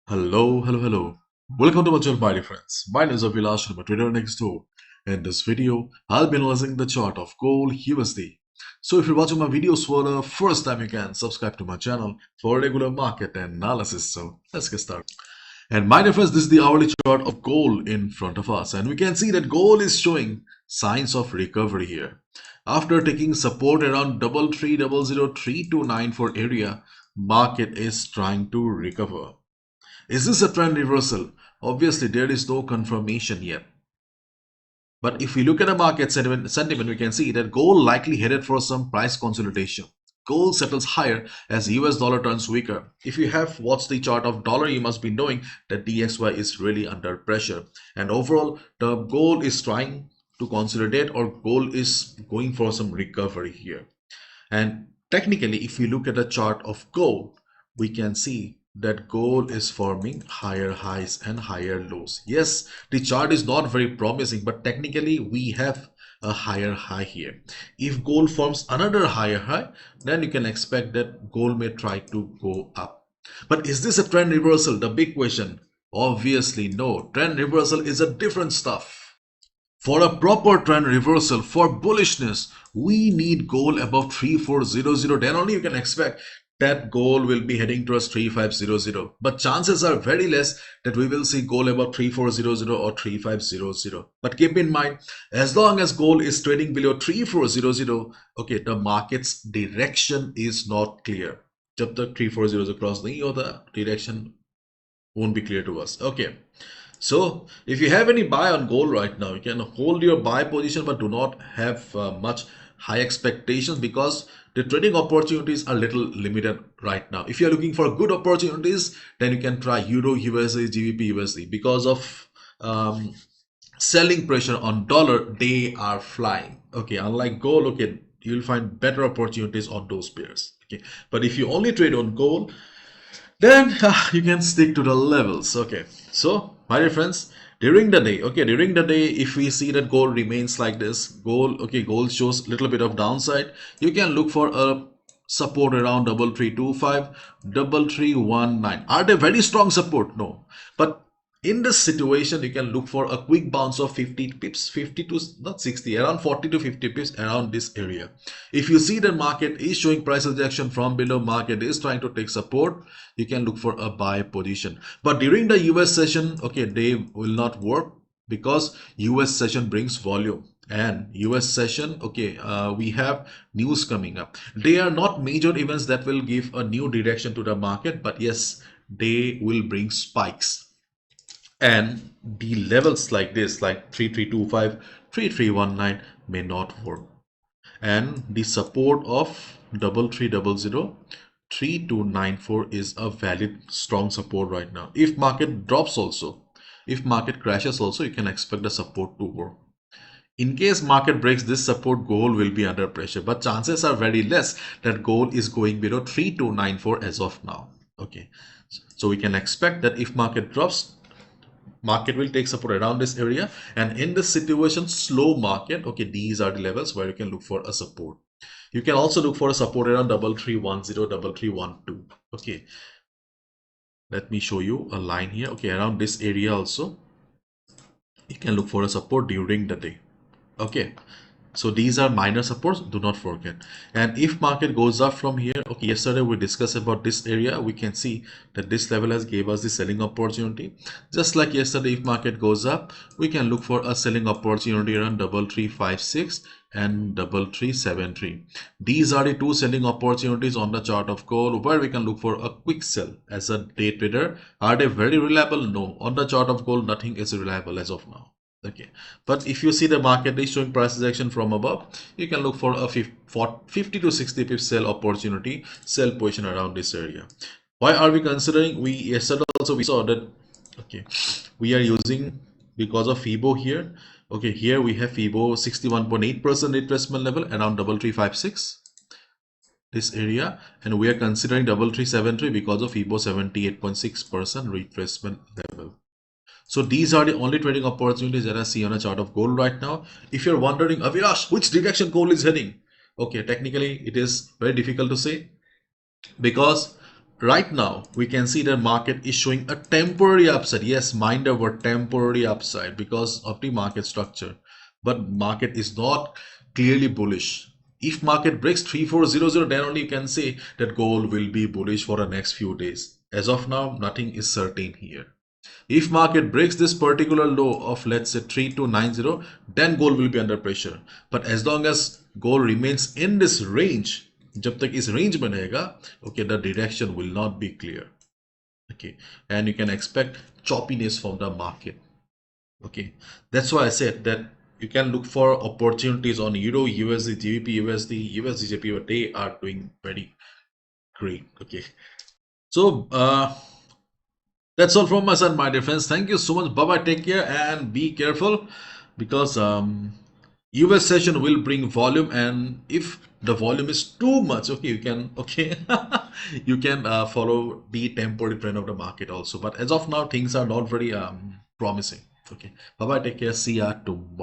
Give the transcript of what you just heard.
Hello. Welcome to my channel, my dear friends. My name is Abhilash, I'm a trader next door. In this video, I'll be analyzing the chart of gold USD. So if you're watching my videos for the first time, you can subscribe to my channel for regular market analysis. So let's get started. And my dear friends, this is the hourly chart of gold in front of us. And we can see that gold is showing signs of recovery here. After taking support around 33003294 area, market is trying to recover. Is this a trend reversal? Obviously, there is no confirmation yet. But if we look at the market sentiment, we can see that gold likely headed for some price consolidation. Gold settles higher as US dollar turns weaker. If you have watched the chart of dollar, you must be knowing that DXY is really under pressure. And overall, the gold is trying to consolidate, or gold is going for some recovery here. And technically, if we look at the chart of gold, we can see that gold is forming higher highs and higher lows. Yes, the chart is not very promising, but technically we have a higher high here. If gold forms another higher high, then you can expect that gold may try to go up. But is this a trend reversal? The big question. Obviously no. Trend reversal is a different stuff. For a proper trend reversal, for bullishness, we need gold above 3400. Then only you can expect that gold will be heading towards 3500. But chances are very less that we will see gold above 3400 or 3500. But keep in mind, as long as gold is trading below 3400, okay, the market's direction is not clear. Jab tak 3400 cross nahi hota, direction won't be clear to us. Okay. So if you have any buy on gold right now, you can hold your buy position, but do not have much high expectations because the trading opportunities are little limited right now. If you're looking for good opportunities, then you can try Euro, USD, GBP, USD. Because of selling pressure on dollar, they are flying. Okay, unlike gold, okay, you'll find better opportunities on those pairs. Okay, but if you only trade on gold, then you can stick to the levels. Okay, so my dear friends, during the day, if we see that gold remains like this, gold shows a little bit of downside, you can look for a support around 3325, 3319. Are they very strong support? No, but in this situation, you can look for a quick bounce of 50 pips, 50 to not 60, around 40 to 50 pips around this area. If you see the market is showing price rejection from below, market is trying to take support, you can look for a buy position. But during the US session, okay, they will not work because US session brings volume. And US session, okay, we have news coming up. They are not major events that will give a new direction to the market, but yes, they will bring spikes. And the levels like this, like 3325, 3319 may not work. And the support of 3300, 3294 is a valid strong support right now. If market drops also, if market crashes also, you can expect the support to work. In case market breaks this support, gold will be under pressure, but chances are very less that gold is going below 3294 as of now. Okay, so we can expect that if market drops, market will take support around this area, and in this situation, slow market, okay, these are the levels where you can look for a support. You can also look for a support around 3310, 3312. Okay, let me show you a line here. Okay, around this area also you can look for a support during the day. Okay, so these are minor supports, do not forget. And if market goes up from here, okay, yesterday we discussed about this area, we can see that this level has gave us the selling opportunity. Just like yesterday, if market goes up, we can look for a selling opportunity around 3356 and 3373. These are the two selling opportunities on the chart of gold where we can look for a quick sell. As a day trader, are they very reliable? No, on the chart of gold, nothing is reliable as of now. Okay, but if you see the market is showing price action from above, you can look for a 50 to 60 pip sell opportunity, sell position around this area. Why are we considering? We yesterday also we saw that, okay, we are using because of FIBO here. Okay, here we have FIBO 61.8% retracement level around 3356, this area, and we are considering 3373 because of FIBO 78.6% retracement level. So these are the only trading opportunities that I see on a chart of gold right now. If you're wondering, Avirash, which direction gold is heading? Okay, technically it is very difficult to say because right now we can see the market is showing a temporary upside. Yes, mind the word temporary upside because of the market structure, but market is not clearly bullish. If market breaks 3400, then only you can say that gold will be bullish for the next few days. As of now, nothing is certain here. If market breaks this particular low of, let's say, 3290, then gold will be under pressure. But as long as gold remains in this range, जब तक इस range में रहेगा, okay, the direction will not be clear. Okay, and you can expect choppiness from the market. Okay, that's why I said that you can look for opportunities on Euro, USD, GBP, USD, USD, JPY. They are doing very great. Okay, so that's all from my side, my dear friends. Thank you so much. Bye bye. Take care and be careful because US session will bring volume, and if the volume is too much, okay, you can you can follow the temporary trend of the market also. But as of now, things are not very promising. Okay. Bye bye. Take care. See ya tomorrow.